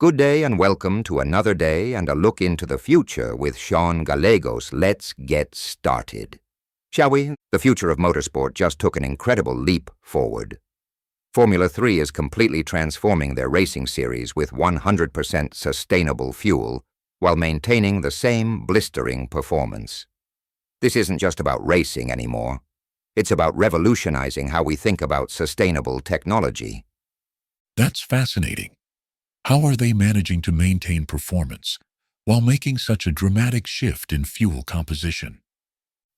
Good day and welcome to another day and a look into the future with Sean Gallegos. Let's get started. Shall we? The future of motorsport just took an incredible leap forward. Formula 3 is completely transforming their racing series with 100% sustainable fuel while maintaining the same blistering performance. This isn't just about racing anymore. It's about revolutionizing how we think about sustainable technology. That's fascinating. How are they managing to maintain performance while making such a dramatic shift in fuel composition?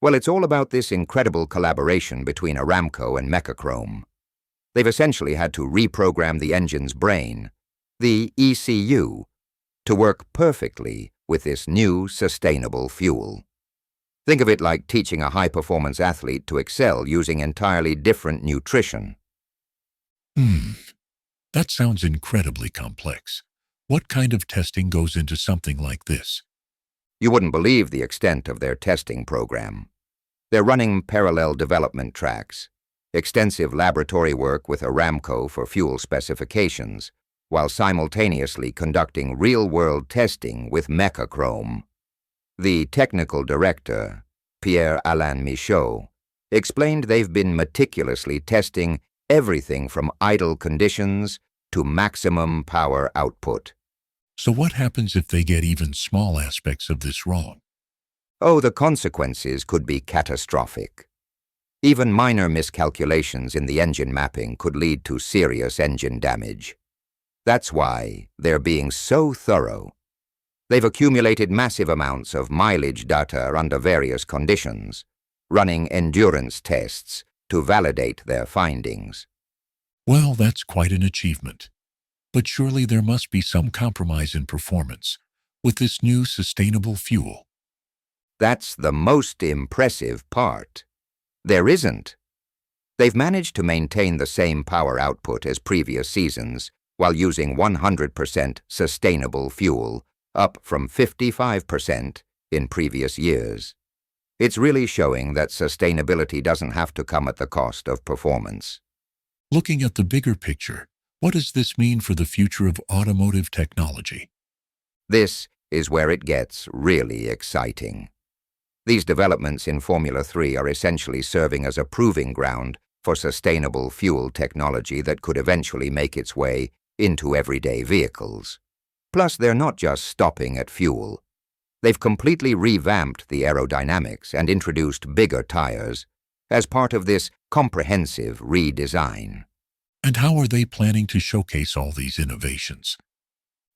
Well, it's all about this incredible collaboration between Aramco and Mecachrome. They've essentially had to reprogram the engine's brain, the ECU, to work perfectly with this new sustainable fuel. Think of it like teaching a high-performance athlete to excel using entirely different nutrition. That sounds incredibly complex. What kind of testing goes into something like this? You wouldn't believe the extent of their testing program. They're running parallel development tracks, extensive laboratory work with Aramco for fuel specifications, while simultaneously conducting real-world testing with Mecachrome. The technical director, Pierre-Alain Michaud, explained they've been meticulously testing everything from idle conditions to maximum power output. So what happens if they get even small aspects of this wrong? Oh, the consequences could be catastrophic. Even minor miscalculations in the engine mapping could lead to serious engine damage. That's why they're being so thorough. They've accumulated massive amounts of mileage data under various conditions, running endurance tests to validate their findings. Well, that's quite an achievement. But surely there must be some compromise in performance with this new sustainable fuel. That's the most impressive part. There isn't. They've managed to maintain the same power output as previous seasons while using 100% sustainable fuel, up from 55% in previous years. It's really showing that sustainability doesn't have to come at the cost of performance. Looking at the bigger picture, what does this mean for the future of automotive technology? This is where it gets really exciting. These developments in Formula 3 are essentially serving as a proving ground for sustainable fuel technology that could eventually make its way into everyday vehicles. Plus, they're not just stopping at fuel. They've completely revamped the aerodynamics and introduced bigger tires as part of this comprehensive redesign. And how are they planning to showcase all these innovations?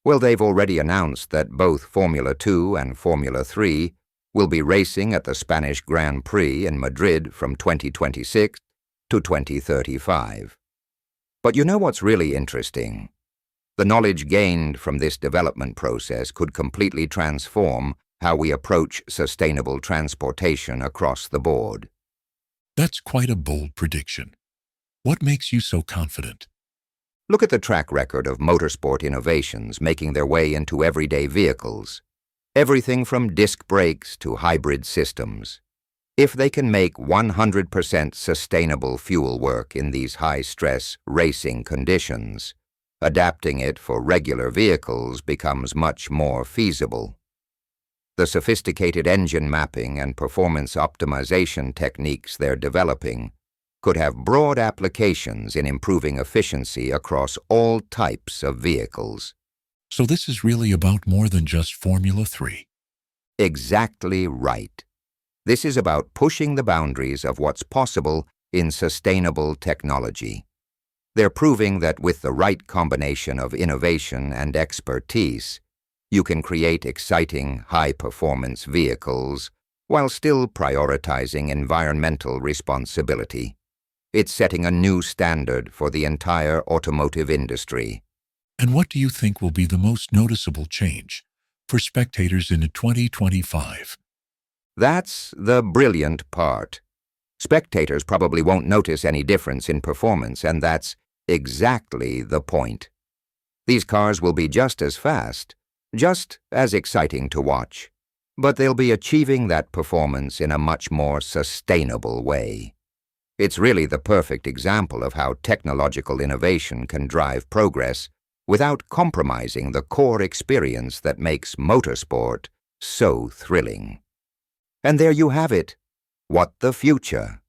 Well, they've already announced that both Formula 2 and Formula 3 will be racing at the Spanish Grand Prix in Madrid from 2026 to 2035. But you know what's really interesting? The knowledge gained from this development process could completely transform how we approach sustainable transportation across the board. That's quite a bold prediction. What makes you so confident? Look at the track record of motorsport innovations making their way into everyday vehicles. Everything from disc brakes to hybrid systems. If they can make 100% sustainable fuel work in these high-stress racing conditions, adapting it for regular vehicles becomes much more feasible. The sophisticated engine mapping and performance optimization techniques they're developing could have broad applications in improving efficiency across all types of vehicles. So this is really about more than just Formula 3. Exactly right. This is about pushing the boundaries of what's possible in sustainable technology. They're proving that with the right combination of innovation and expertise, you can create exciting, high-performance vehicles while still prioritizing environmental responsibility. It's setting a new standard for the entire automotive industry. And what do you think will be the most noticeable change for spectators in 2025? That's the brilliant part. Spectators probably won't notice any difference in performance, and that's exactly the point. These cars will be just as fast, just as exciting to watch, but they'll be achieving that performance in a much more sustainable way. It's really the perfect example of how technological innovation can drive progress without compromising the core experience that makes motorsport so thrilling. And there you have it. What the future?